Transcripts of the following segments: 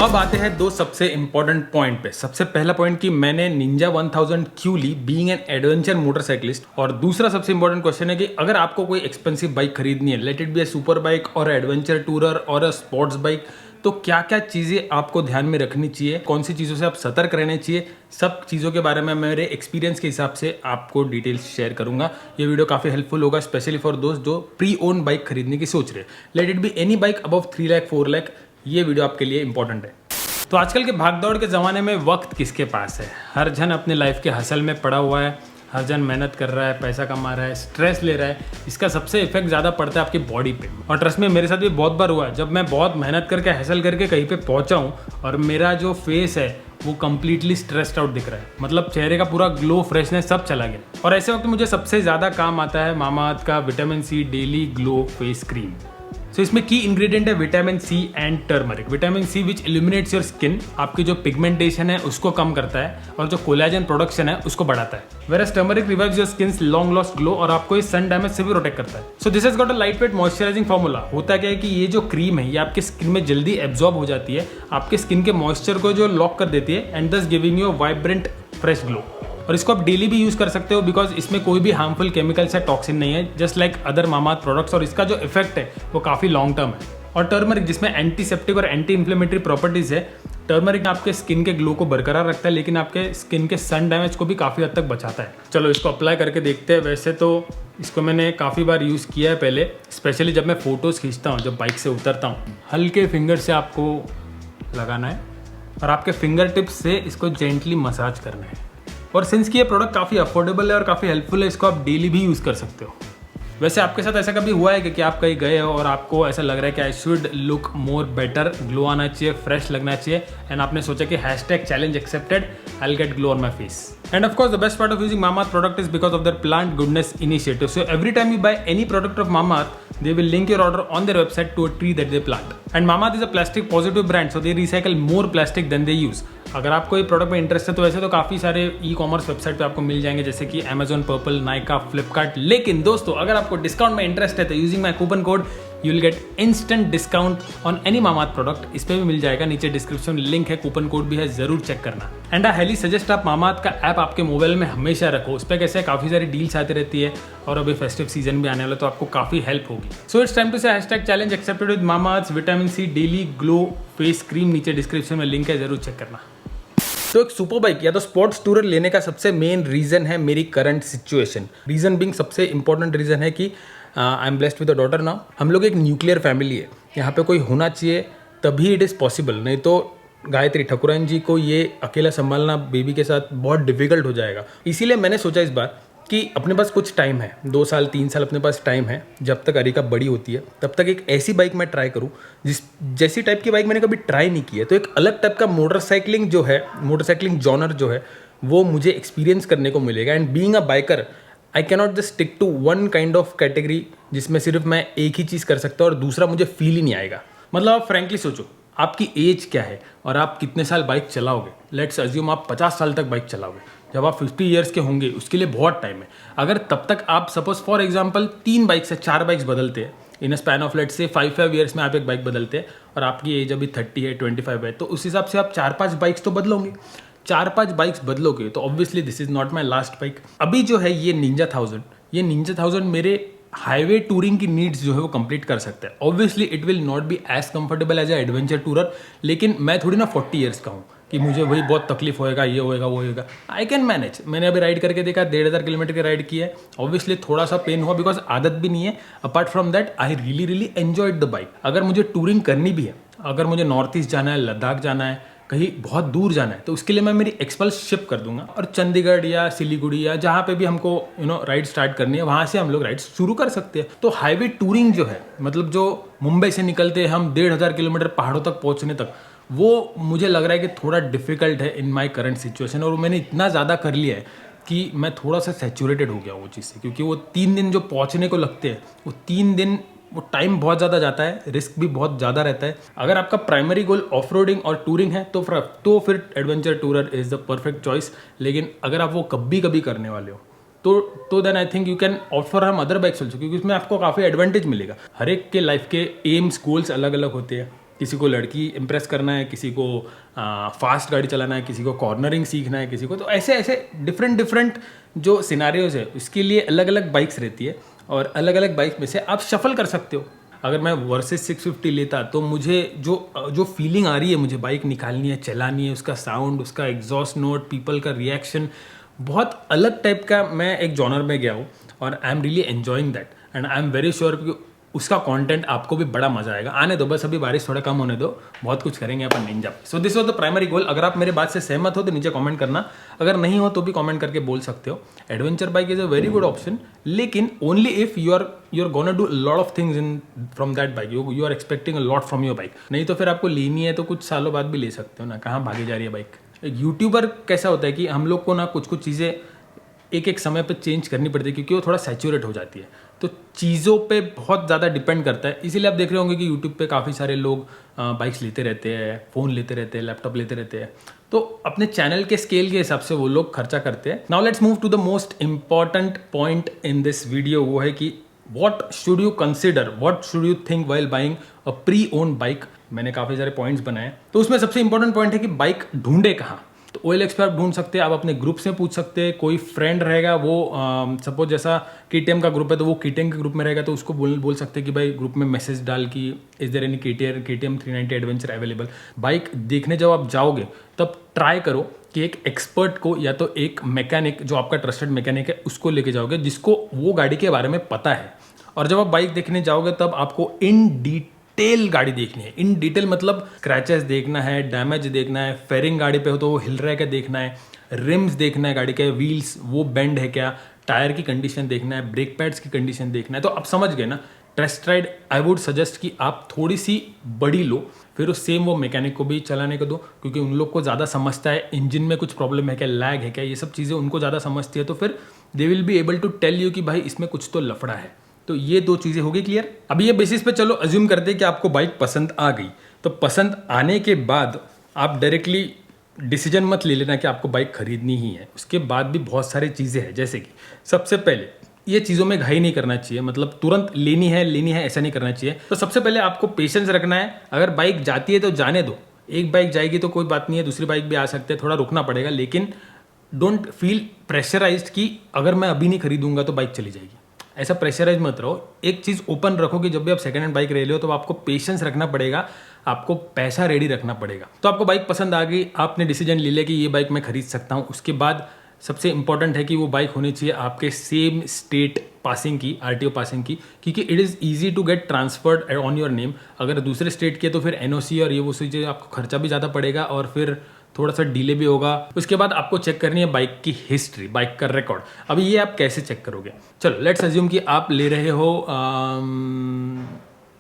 अब आते हैं दो सबसे इंपॉर्टेंट पॉइंट पे। सबसे पहला पॉइंट कि मैंने निंजा 1000 क्यों ली बीइंग एन एडवेंचर मोटरसाइकिलिस्ट, और दूसरा सबसे इंपॉर्टेंट क्वेश्चन है कि अगर आपको कोई एक्सपेंसिव बाइक खरीदनी है, late it be a super bike और एडवेंचर टूरर और अ स्पोर्ट्स बाइक, तो क्या क्या चीज़ें आपको ध्यान में रखनी चाहिए, कौन सी चीज़ों से आप सतर्क रहने चाहिए, सब चीज़ों के बारे में मेरे एक्सपीरियंस के हिसाब से आपको डिटेल्स शेयर करूंगा। ये वीडियो काफ़ी हेल्पफुल होगा, स्पेशली फॉर दोस्त जो प्री ओन बाइक खरीदने की सोच रहे हैं। Late it be any bike above 3 lakh 4 lakh, ये वीडियो आपके लिए इंपॉर्टेंट है। तो आजकल के भागदौड़ के ज़माने में वक्त किसके पास है? हर जन अपने लाइफ के हसल में पड़ा हुआ है, हर जन मेहनत कर रहा है, पैसा कमा रहा है, स्ट्रेस ले रहा है। इसका सबसे इफेक्ट ज़्यादा पड़ता है आपकी बॉडी पे। और ट्रस्ट में मेरे साथ भी बहुत बार हुआ है, जब मैं बहुत मेहनत करके हसल करके कहीं पे पहुंचा हूँ और मेरा जो फेस है वो कंप्लीटली स्ट्रेस्ड आउट दिख रहा है, मतलब चेहरे का पूरा ग्लो, फ्रेशनेस सब चला गया। और ऐसे वक्त मुझे सबसे ज़्यादा काम आता है मामाअर्थ का vitamin C daily glow face cream. So इसमें की इंग्रेडिएंट है vitamin C and turmeric. Vitamin C which illuminates your skin, आपकी जो पिगमेंटेशन है उसको कम करता है और जो कोलेजन प्रोडक्शन है उसको बढ़ाता है। Whereas turmeric revives your skins long lost glow और आपको इस सन डैमेज से भी प्रोटेक्ट करता है। So this has got a light weight moisturising formula. होता क्या है कि ये जो क्रीम है ये आपकी स्किन में जल्दी एब्जॉर्ब हो जाती है, आपके स्किन के मॉइस्चर को जो लॉक कर देती है एंड दस giving you vibrant fresh glow. और इसको आप डेली भी यूज कर सकते हो बिकॉज इसमें कोई भी हार्मफुल केमिकल्स या टॉक्सिन नहीं है, just like other Mamaearth products. और इसका जो इफेक्ट है वो काफी लॉन्ग टर्म है। और टर्मरिक जिसमें एंटीसेप्टिक और एंटी इन्फ्लेमेटरी प्रॉपर्टीज है, टर्मरिक आपके स्किन के ग्लो को बरकरार रखता है लेकिन आपके स्किन के सन डैमेज को भी काफी हद तक बचाता है। चलो इसको अप्लाई करके देखते हैं। वैसे तो इसको मैंने काफ़ी बार यूज़ किया है पहले, स्पेशली जब मैं फोटोज़ खींचता हूँ, जब बाइक से उतरता हूँ। हल्के फिंगर से आपको लगाना है और आपके फिंगर टिप्स से इसको जेंटली मसाज करना है। और सिंस कि ये प्रोडक्ट काफ़ी अफोर्डेबल है और काफ़ी हेल्पफुल है, इसको आप डेली भी यूज़ कर सकते हो। वैसे आपके साथ ऐसा कभी हुआ है कि आप कहीं गए हो और आपको ऐसा लग रहा है कि I should look more better, glow आना चाहिए, फ्रेश लगना चाहिए, एंड आपने सोचा कि #challenge accepted, I will get glow on my face. And of course, the best part of using Mamaearth product is because of their plant goodness initiative. So every time you buy any product of Mamaearth, they will link your order on their website to a tree that they plant. And Mamaearth is a plastic positive brand, so they recycle more plastic than they use. अगर आपको ये product में interest है तो वैसे तो काफ़ी सारे ई-कॉमर्स वेबसाइट पे आपको मिल जाएंगे, जैसे कि Amazon, पर्पल, नाइका, फ्लिपकार्ट। लेकिन दोस्तों अगर आपको डिस्काउंट में इंटरेस्ट है तो using my coupon code you will get instant discount on any Mamaearth product. इस पे भी मिल जाएगा, नीचे डिस्क्रिप्शन में लिंक है, कूपन कोड भी है, जरूर चेक करना। एंड आई हाईली सजेस्ट आप मामाअर्थ का ऐप आपके मोबाइल में हमेशा रखो। उस पर कैसे काफ़ी सारी डील्स आती रहती है और अभी फेस्टिव सीजन भी आने वाला, तो आपको काफ़ी हेल्प होगी। So it's time to say #challenge accepted with Mamaearth vitamin C daily glow face cream. नीचे डिस्क्रिप्शन में लिंक है, जरूर चेक करना। तो एक सुपर बाइक या तो स्पोर्ट्स टूरर लेने का सबसे मेन रीज़न है मेरी करंट सिचुएशन। रीज़न बिंग सबसे इंपॉर्टेंट रीज़न है कि I am blessed with a daughter now. हम लोग एक न्यूक्लियर फैमिली है, यहाँ पे कोई होना चाहिए तभी इट इज़ पॉसिबल, नहीं तो गायत्री ठाकुरान जी को ये अकेला संभालना बेबी के साथ बहुत डिफिकल्ट हो जाएगा। इसीलिए मैंने सोचा इस बार कि अपने पास कुछ टाइम है, 2 साल 3 साल अपने पास टाइम है, जब तक अरिका बड़ी होती है तब तक एक ऐसी बाइक मैं ट्राई करूं जैसी टाइप की बाइक मैंने कभी ट्राई नहीं की है। तो एक अलग टाइप का मोटरसाइकिलिंग जो है, मोटरसाइकिलिंग जॉनर जो है, वो मुझे एक्सपीरियंस करने को मिलेगा। And being a biker I cannot just stick to one kind of category जिसमें सिर्फ मैं एक ही चीज़ कर सकता हूँ और दूसरा मुझे फील ही नहीं आएगा। मतलब आप फ्रेंकली सोचो, आपकी एज क्या है और आप कितने साल बाइक चलाओगे। लेट्स अज्यूम आप 50 साल तक बाइक चलाओगे, जब आप 50 ईयर्स के होंगे उसके लिए बहुत टाइम है। अगर तब तक आप सपोज फॉर एग्जांपल 3 बाइक से 4 बाइक्स बदलते हैं इन span of let's say 5 years में आप एक बाइक बदलते हैं और आपकी एज अभी 30 है, 25 है, तो उस हिसाब से आप 4-5 बाइक्स तो बदलोगे। 4-5 बाइक्स बदलोगे तो obviously this is not my last bike. अभी जो है ये निंजा 1000 मेरे हाईवे टूरिंग की नीड्स जो है वो कंप्लीट कर सकता है। Obviously it will not be as comfortable as a adventure tourer, लेकिन मैं थोड़ी ना 40 ईयर्स का हूँ कि मुझे वही बहुत तकलीफ होएगा, ये होएगा, वो होएगा। I can manage. मैंने अभी राइड करके देखा, 1500 किलोमीटर की राइड की है। ऑब्वियसली थोड़ा सा पेन हुआ बिकॉज आदत भी नहीं है। Apart from that I really enjoyed the bike. अगर मुझे टूरिंग करनी भी है, अगर मुझे नॉर्थ ईस्ट जाना है, लद्दाख जाना है, कहीं बहुत दूर जाना है, तो उसके लिए मैं मेरी एक्सपल्स शिप कर दूंगा और चंडीगढ़ या सिलीगुड़ी या जहाँ पे भी हमको राइड स्टार्ट करनी है वहाँ से हम लोग राइड शुरू कर सकते हैं। तो हाईवे टूरिंग जो है, मतलब जो मुंबई से निकलते हैं हम 1500 किलोमीटर पहाड़ों तक पहुँचने तक, वो मुझे लग रहा है कि थोड़ा डिफिकल्ट है इन माई करंट सिचुएशन। और मैंने इतना ज़्यादा कर लिया है कि मैं थोड़ा सा सैचुरेटेड हो गया वो चीज़ से, क्योंकि वो 3 दिन जो पहुँचने को लगते हैं, वो 3 दिन वो टाइम बहुत ज़्यादा जाता है, रिस्क भी बहुत ज़्यादा रहता है। अगर आपका प्राइमरी गोल ऑफ रोडिंग और टूरिंग है तो फिर adventure tourer is the perfect choice. लेकिन अगर आप वो कभी करने वाले हो तो then I think you can offer um other bikes also, क्योंकि उसमें आपको काफ़ी एडवांटेज मिलेगा। हर एक के लाइफ के एम्स गोल्स अलग अलग होते हैं। किसी को लड़की इम्प्रेस करना है, किसी को फास्ट गाड़ी चलाना है, किसी को कॉर्नरिंग सीखना है, किसी को, तो ऐसे ऐसे डिफरेंट जो सिनारियोज है उसके लिए अलग अलग बाइक्स रहती है और अलग अलग बाइक में से आप शफल कर सकते हो। अगर मैं वर्सेस 650 लेता तो मुझे जो फीलिंग आ रही है, मुझे बाइक निकालनी है, चलानी है, उसका साउंड, उसका एग्जॉस्ट नोट, पीपल का रिएक्शन, बहुत अलग टाइप का मैं एक जॉनर में गया हूँ और I am really enjoying that and I am very sure कि उसका कंटेंट आपको भी बड़ा मजा आएगा। आने दो बस, अभी बारिश थोड़ा कम होने दो, बहुत कुछ करेंगे अपन निंजा पे। सो this was the primary goal. अगर आप मेरे बात से सहमत हो तो नीचे कमेंट करना, अगर नहीं हो तो भी कमेंट करके बोल सकते हो। Adventure bike is a very good option, लेकिन only if you are gonna do lot of things in from that bike, you are expecting a lot from your bike. नहीं तो फिर आपको लेनी है तो कुछ सालों बाद भी ले सकते हो ना, कहाँ भागी जा रही है बाइक। एक यूट्यूबर कैसा होता है कि हम लोग को ना कुछ चीज़ें एक समय पे चेंज करनी पड़ती है क्योंकि वो थोड़ा सैचुरेट हो जाती है, तो चीज़ों पे बहुत ज़्यादा डिपेंड करता है। इसीलिए आप देख रहे होंगे कि यूट्यूब पे काफ़ी सारे लोग बाइक्स लेते रहते हैं, फ़ोन लेते रहते हैं, लैपटॉप लेते रहते हैं, तो अपने चैनल के स्केल के हिसाब से वो लोग खर्चा करते हैं। Now let's move to the most important point in this video, वो है कि what should you consider, what should you think while buying a pre owned bike. मैंने काफ़ी सारे पॉइंट्स बनाए, तो उसमें सबसे इंपॉर्टेंट पॉइंट है कि बाइक ढूंढे कहाँ। तो OLX पे आप ढूंढ सकते हैं, आप अपने ग्रुप से पूछ सकते हैं, कोई फ्रेंड रहेगा वो सपोज जैसा KTM का ग्रुप है तो वो KTM के ग्रुप में रहेगा तो उसको बोल सकते हैं कि भाई ग्रुप में मैसेज डाल कि is there any KTM 390 adventure available. Bike देखने जब आप जाओगे तब ट्राई करो कि एक एक्सपर्ट को या तो एक मैकेनिक जो आपका ट्रस्टेड मैकेनिक है उसको लेके जाओगे जिसको वो गाड़ी के बारे में पता है। और जब आप बाइक देखने जाओगे तब आपको इन डिटेल गाड़ी देखनी है। इन डिटेल मतलब स्क्रैचेस देखना है, डैमेज देखना है, फेरिंग गाड़ी पे हो तो वो हिल रहा है क्या देखना है, रिम्स देखना है गाड़ी के, व्हील्स वो बेंड है क्या, टायर की कंडीशन देखना है, ब्रेक पैड्स की कंडीशन देखना है। तो आप समझ गए ना, test ride I would suggest कि आप थोड़ी सी बड़ी लो, फिर उस सेम वो मैकेनिक को भी चलाने को दो क्योंकि उन लोग को ज़्यादा समझता है इंजन में कुछ प्रॉब्लम है क्या, लैग है क्या, ये सब चीज़ें उनको ज़्यादा समझती है, तो फिर they will be able to tell you कि भाई इसमें कुछ तो लफड़ा है। तो ये दो चीज़ें हो गई क्लियर। अभी ये बेसिस पे चलो अज्यूम करते हैं कि आपको बाइक पसंद आ गई, तो पसंद आने के बाद आप डायरेक्टली डिसीजन मत ले लेना कि आपको बाइक खरीदनी ही है। उसके बाद भी बहुत सारी चीज़ें हैं, जैसे कि सबसे पहले ये चीज़ों में घाई नहीं करना चाहिए, मतलब तुरंत लेनी है ऐसा नहीं करना चाहिए। तो सबसे पहले आपको पेशेंस रखना है। अगर बाइक जाती है तो जाने दो, एक बाइक जाएगी तो कोई बात नहीं है, दूसरी बाइक भी आ सकते हैं, थोड़ा रुकना पड़ेगा, लेकिन डोंट फील प्रेशराइज्ड कि अगर मैं अभी नहीं खरीदूंगा तो बाइक चली जाएगी। ऐसा प्रेशराइज मत रहो। एक चीज़ ओपन रखो कि जब भी आप सेकंड हैंड बाइक ले लो तो आपको पेशेंस रखना पड़ेगा, आपको पैसा रेडी रखना पड़ेगा। तो आपको बाइक पसंद आ गई, आपने डिसीजन ले लिया कि ये बाइक मैं खरीद सकता हूँ। उसके बाद सबसे इंपॉर्टेंट है कि वो बाइक होनी चाहिए आपके सेम स्टेट पासिंग की, RTO पासिंग की, क्योंकि it is easy to get transferred on your name. अगर दूसरे स्टेट की है तो फिर NOC और ये वो चीज़ें आपको खर्चा भी ज़्यादा पड़ेगा और फिर थोड़ा सा डिले भी होगा। उसके बाद आपको चेक करनी है बाइक की हिस्ट्री, बाइक का रिकॉर्ड। अभी ये आप कैसे चेक करोगे, चलो लेट्स अज्यूम कि आप ले रहे हो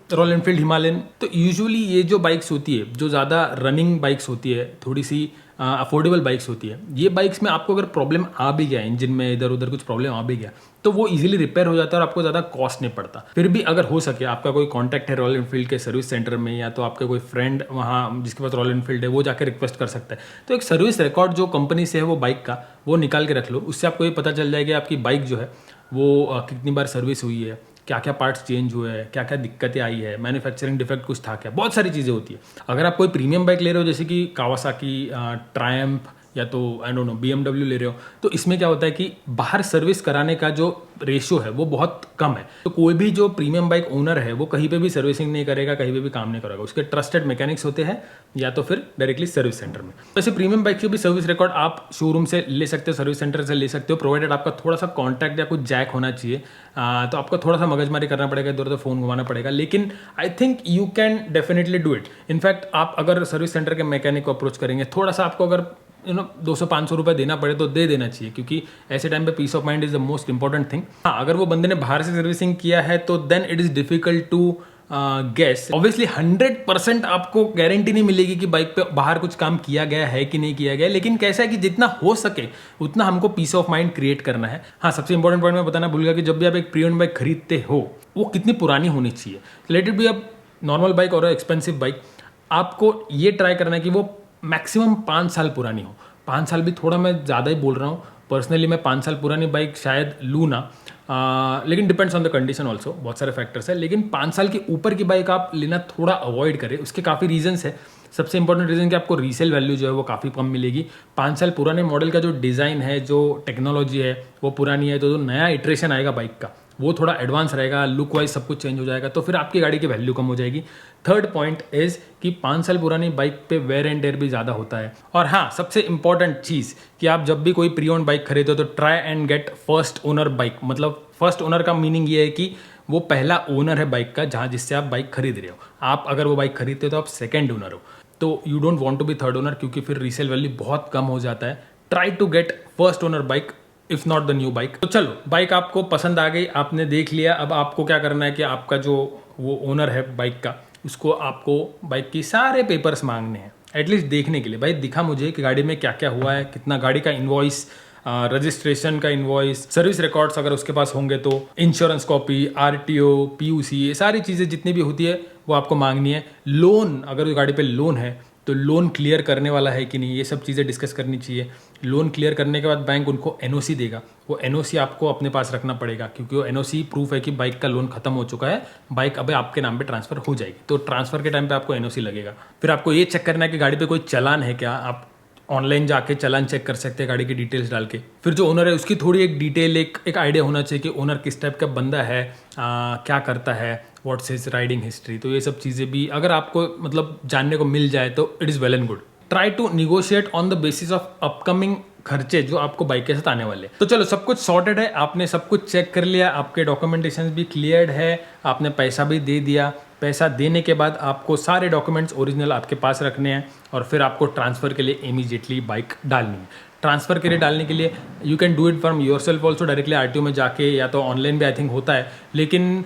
रॉयल एनफील्ड हिमालयन। तो यूजुअली ये जो बाइक्स होती है, जो ज़्यादा रनिंग बाइक्स होती है, थोड़ी सी अफोर्डेबल बाइक्स होती है, ये बाइक्स में आपको अगर प्रॉब्लम आ भी गया, इंजन में इधर उधर कुछ प्रॉब्लम आ भी गया, तो वो इजीली रिपेयर हो जाता है और आपको ज़्यादा कॉस्ट नहीं पड़ता। फिर भी अगर हो सके आपका कोई कॉन्टैक्ट है रॉयल एनफील्ड के सर्विस सेंटर में, या तो आपका कोई फ्रेंड वहाँ जिसके पास रॉयल एनफील्ड है वो जाकर रिक्वेस्ट कर सकता है। तो एक सर्विस रिकॉर्ड जो कंपनी से है वो बाइक का, वो निकाल के रख लो। उससे आपको ये पता चल जाएगा आपकी बाइक जो है वो कितनी बार सर्विस हुई है, क्या क्या पार्ट्स चेंज हुए हैं, क्या क्या दिक्कतें आई है, मैन्युफैक्चरिंग डिफेक्ट कुछ था क्या, बहुत सारी चीज़ें होती है। अगर आप कोई प्रीमियम बाइक ले रहे हो जैसे कि कावासाकी, ट्रायम्फ या तो आई डोंट नो BMW ले रहे हो, तो इसमें क्या होता है कि बाहर सर्विस कराने का जो रेशियो है वो बहुत कम है। तो कोई भी जो प्रीमियम बाइक ओनर है वो कहीं पे भी सर्विसिंग नहीं करेगा, कहीं पे भी काम नहीं करेगा। उसके ट्रस्टेड मैकेनिक्स होते हैं या तो फिर डायरेक्टली सर्विस सेंटर में। वैसे प्रीमियम बाइक की भी सर्विस रिकॉर्ड आप शोरूम से ले सकते हो, सर्विस सेंटर से ले सकते हो, प्रोवाइडेड आपका थोड़ा सा कॉन्टैक्ट या कुछ जैक होना चाहिए। तो आपको थोड़ा सा मगजमारी करना पड़ेगा, इधर उधर फोन घुमाना पड़ेगा, लेकिन आई think you can definitely do it. In fact आप अगर सर्विस सेंटर के मैकेनिक को अप्रोच करेंगे, थोड़ा सा आपको अगर 200-500 रुपये देना पड़े तो दे देना चाहिए, क्योंकि ऐसे टाइम पे peace of mind is the most important thing. हाँ, अगर वो बंदे ने बाहर से सर्विसिंग किया है तो then it is difficult to guess. Obviously 100% आपको गारंटी नहीं मिलेगी कि बाइक पे बाहर कुछ काम किया गया है कि नहीं किया गया, लेकिन कैसा है कि जितना हो सके उतना हमको पीस ऑफ माइंड क्रिएट करना है। हाँ, सबसे इंपॉर्टेंट पॉइंट मैं बताना भूल गया कि जब भी आप एक प्री ओन्ड बाइक खरीदते हो वो कितनी पुरानी होनी चाहिए। Late it be a normal bike और एक्सपेंसिव बाइक, आपको ये ट्राई करना है कि वो मैक्सिमम 5 साल पुरानी हो। 5 साल भी थोड़ा मैं ज़्यादा ही बोल रहा हूँ, पर्सनली मैं 5 साल पुरानी बाइक शायद लूँ ना, लेकिन depends on the condition also, बहुत सारे फैक्टर्स है। लेकिन 5 साल के ऊपर की बाइक आप लेना थोड़ा अवॉइड करें, उसके काफ़ी रीजंस है। सबसे इंपॉर्टेंट रीज़न कि आपको रीसेल वैल्यू जो है वो काफ़ी कम मिलेगी। 5 साल पुराने मॉडल का जो डिज़ाइन है, जो टेक्नोलॉजी है वो पुरानी है, तो जो नया इटरेशन आएगा बाइक का वो थोड़ा एडवांस रहेगा, लुक वाइज सब कुछ चेंज हो जाएगा, तो फिर आपकी गाड़ी की वैल्यू कम हो जाएगी। थर्ड पॉइंट इज़ कि 5 साल पुरानी बाइक पे वेयर एंड टेयर भी ज़्यादा होता है। और हाँ, सबसे इंपॉर्टेंट चीज़ कि आप जब भी कोई प्री ओन्ड बाइक खरीदो तो try and gate first owner bike. मतलब फर्स्ट ओनर का मीनिंग ये है कि वो पहला ओनर है बाइक का, जहाँ जिससे आप बाइक खरीद रहे हो। आप अगर वो बाइक खरीदते हो तो आप सेकेंड ओनर हो, तो you don't want to be third owner, क्योंकि फिर रीसेल वैल्यू बहुत कम हो जाता है। Try to get first owner bike if not the new bike. तो चलो, बाइक आपको पसंद आ गई, आपने देख लिया। अब आपको क्या करना है कि आपका जो वो ओनर है बाइक का, उसको आपको बाइक की सारे पेपर्स मांगने हैं, एटलीस्ट देखने के लिए। भाई दिखा मुझे कि गाड़ी में क्या क्या हुआ है, कितना गाड़ी का इनवॉइस, रजिस्ट्रेशन का इनवॉइस, सर्विस रिकॉर्ड्स अगर उसके पास होंगे तो, इंश्योरेंस कॉपी, आरटीओ, पीयूसी, ये सारी चीज़ें जितनी भी होती है वो आपको मांगनी है। लोन, अगर गाड़ी पे लोन है तो लोन क्लियर करने वाला है कि नहीं, ये सब चीज़ें डिस्कस करनी चाहिए। लोन क्लियर करने के बाद बैंक उनको एनओसी देगा, वो एनओसी आपको अपने पास रखना पड़ेगा, क्योंकि वो एनओसी प्रूफ है कि बाइक का लोन खत्म हो चुका है, बाइक अब आपके नाम पे ट्रांसफर हो जाएगी। तो ट्रांसफर के टाइम पे आपको एनओसी लगेगा। फिर आपको ये चेक करना है कि गाड़ी पे कोई चालान है क्या। आप ऑनलाइन जाके चालान चेक कर सकते हैं गाड़ी की डिटेल्स डाल के। फिर जो ओनर है उसकी थोड़ी एक डिटेल, एक आइडिया होना चाहिए कि ओनर किस टाइप का बंदा है, क्या करता है, व्हाट्स हिज राइडिंग हिस्ट्री। तो ये सब चीज़ें भी अगर आपको मतलब जानने को मिल जाए तो it is well and good. Try to negotiate on the basis of upcoming खर्चे जो आपको बाइक के साथ आने वाले। तो चलो, सब कुछ सॉर्टेड है, आपने सब कुछ चेक कर लिया, आपके डॉक्यूमेंटेशन भी क्लियर्ड है, आपने पैसा भी दे दिया। पैसा देने के बाद आपको सारे डॉक्यूमेंट्स ओरिजिनल आपके पास रखने हैं और फिर आपको ट्रांसफ़र के लिए इमीडिएटली बाइक डालनी है। ट्रांसफ़र के लिए डालने के लिए you can do it from your self also, directly RTO में जाके, या तो ऑनलाइन भी आई थिंक होता है। लेकिन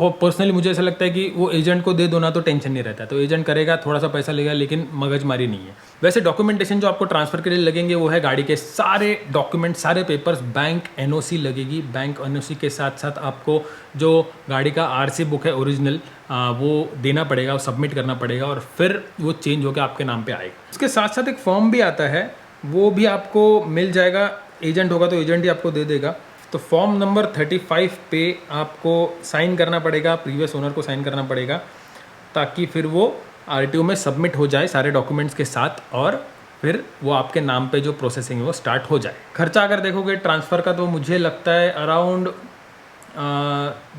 पर्सनली मुझे ऐसा लगता है कि वो एजेंट को दे दो ना तो टेंशन नहीं रहता, तो एजेंट करेगा, थोड़ा सा पैसा लेगा, लेकिन मगजमारी नहीं है। वैसे डॉक्यूमेंटेशन जो आपको ट्रांसफ़र के लिए लगेंगे वो है गाड़ी के सारे डॉक्यूमेंट, सारे पेपर्स, बैंक एनओसी लगेगी। बैंक एनओसी के साथ साथ आपको जो गाड़ी का आरसी बुक है ओरिजिनल, वो देना पड़ेगा, वो सबमिट करना पड़ेगा, और फिर वो चेंज होकर आपके नाम पे आएगा। इसके साथ साथ एक फॉर्म भी आता है, वो भी आपको मिल जाएगा। एजेंट होगा तो एजेंट ही आपको दे देगा। तो फॉर्म नंबर 35 पे आपको साइन करना पड़ेगा, प्रीवियस ओनर को साइन करना पड़ेगा, ताकि फिर वो आरटीओ में सबमिट हो जाए सारे डॉक्यूमेंट्स के साथ, और फिर वो आपके नाम पे जो प्रोसेसिंग है वो स्टार्ट हो जाए। खर्चा अगर देखोगे ट्रांसफ़र का तो मुझे लगता है अराउंड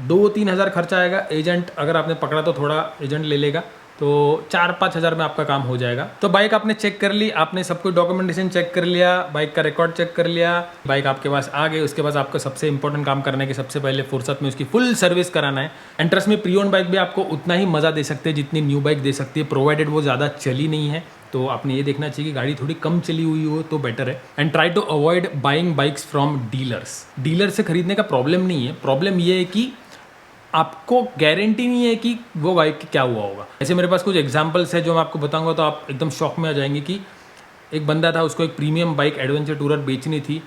2-3 हज़ार खर्चा आएगा। एजेंट अगर आपने पकड़ा तो थोड़ा एजेंट ले लेगा, तो 4-5 हज़ार में आपका काम हो जाएगा। तो बाइक आपने चेक कर ली, आपने सब कुछ डॉक्यूमेंटेशन चेक कर लिया, बाइक का रिकॉर्ड चेक कर लिया, बाइक आपके पास आ गई। उसके बाद आपका सबसे इंपॉर्टेंट काम करना है कि सबसे पहले फुर्सत में उसकी फुल सर्विस कराना है। एंड ट्रस्ट में, प्री ओन्ड बाइक भी आपको उतना ही मज़ा दे सकते हैं जितनी न्यू बाइक दे सकती है, प्रोवाइडेड वो ज़्यादा चली नहीं है। तो आपने ये देखना चाहिए कि गाड़ी थोड़ी कम चली हुई हो तो बेटर है। And try to avoid buying bikes from dealers. Dealer से खरीदने का प्रॉब्लम नहीं है, प्रॉब्लम ये है कि आपको गारंटी नहीं है कि वो बाइक क्या हुआ होगा। ऐसे मेरे पास कुछ एग्जांपल्स है जो मैं आपको बताऊंगा तो आप एकदम शॉक में आ जाएंगे। कि एक बंदा था, उसको एक प्रीमियम बाइक एडवेंचर टूरर बेचनी थी,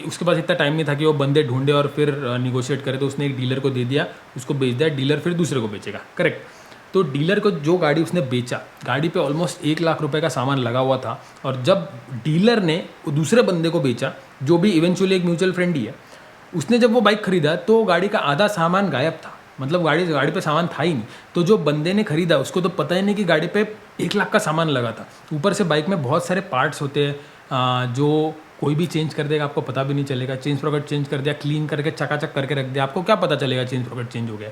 उसके पास इतना टाइम नहीं था कि वो बंदे ढूंढे और फिर निगोशिएट करे, तो उसने एक डीलर को दे दिया, उसको बेच दिया, डीलर फिर दूसरे को बेचेगा, करेक्ट। तो डीलर को जो गाड़ी उसने बेचा, गाड़ी पे ऑलमोस्ट 1 लाख रुपए का सामान लगा हुआ था, और जब डीलर ने दूसरे बंदे को बेचा, जो भी इवेंचुअली एक म्यूचुअल फ्रेंड ही है, उसने जब वो बाइक खरीदा तो गाड़ी का आधा सामान गायब था। मतलब गाड़ी पे सामान था ही नहीं। तो जो बंदे ने खरीदा उसको तो पता ही नहीं कि गाड़ी पे 1 लाख का सामान लगा था। ऊपर से बाइक में बहुत सारे पार्ट्स होते हैं जो कोई भी चेंज कर देगा, आपको पता भी नहीं चलेगा। चेंज स्प्रॉकेट चेंज कर दिया, क्लीन करके चकाचक करके रख दिया, आपको क्या पता चलेगा चेंज स्प्रॉकेट चेंज हो गया।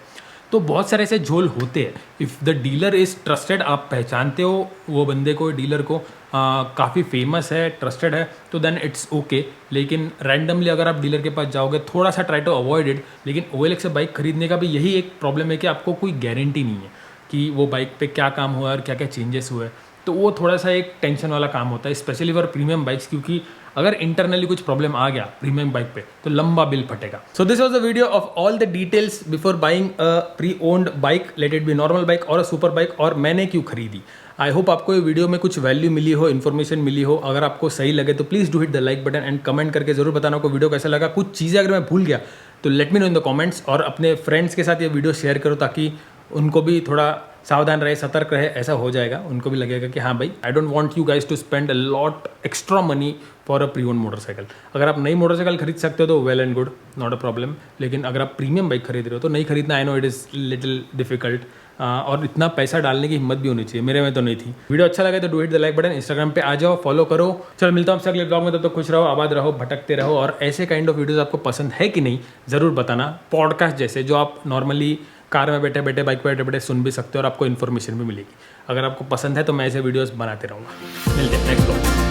तो बहुत सारे ऐसे झोल होते हैं। If the dealer is trusted, आप पहचानते हो वो बंदे को, डीलर को, काफ़ी फेमस है, ट्रस्टेड है, तो देन इट्स ओके। लेकिन रैंडमली अगर आप डीलर के पास जाओगे, थोड़ा सा ट्राई टू अवॉइड इट। लेकिन OLX से बाइक खरीदने का भी यही एक प्रॉब्लम है कि आपको कोई गारंटी नहीं है कि वो बाइक पे क्या काम हुआ और क्या क्या चेंजेस हुए। तो वो थोड़ा सा एक टेंशन वाला काम होता है, स्पेशली फॉर प्रीमियम बाइक्स, क्योंकि अगर इंटरनली कुछ प्रॉब्लम आ गया प्रीमियम बाइक पे तो लंबा बिल फटेगा। So this was the video of all the details before buying a pre owned bike, let it be normal bike और अ सुपर बाइक, और मैंने क्यों खरीदी। आई होप आपको ये वीडियो में कुछ वैल्यू मिली हो, इन्फॉर्मेशन मिली हो। अगर आपको सही लगे तो please do hit the like button and comment करके जरूर बताना को वीडियो कैसा लगा। कुछ चीज़ें अगर मैं भूल गया तो let me know in the comments, और अपने फ्रेंड्स के साथ ये वीडियो शेयर करो ताकि उनको भी थोड़ा सावधान रहे, सतर्क रहे, ऐसा हो जाएगा, उनको भी लगेगा कि हाँ भाई I don't want you guys to spend a lot extra money for a pre own motorcycle. अगर आप नई मोटरसाइकिल खरीद सकते हो तो well and good, not a problem, लेकिन अगर आप प्रीमियम बाइक खरीद रहे हो तो नहीं खरीदना। I know it is little difficult और इतना पैसा डालने की हिम्मत भी होनी चाहिए, मेरे में तो नहीं थी। वीडियो अच्छा लगे तो do hit the like button, Instagram पे आ जाओ, फॉलो करो। चलो मिलता हूँ आपसे अगले ब्लॉग में, तब तो खुश रहो, आबाद रहो, भटकते रहो। और ऐसे काइंड ऑफ वीडियोस आपको पसंद है कि नहीं ज़रूर बताना, पॉडकास्ट जैसे जो आप नॉर्मली कार में बैठे बैठे, बाइक पर बैठे बैठे सुन भी सकते हो और आपको इन्फॉर्मेशन भी मिलेगी। अगर आपको पसंद है तो मैं ऐसे वीडियोस बनाते रहूँगा। मिलते हैं नेक्स्ट ब्लॉग।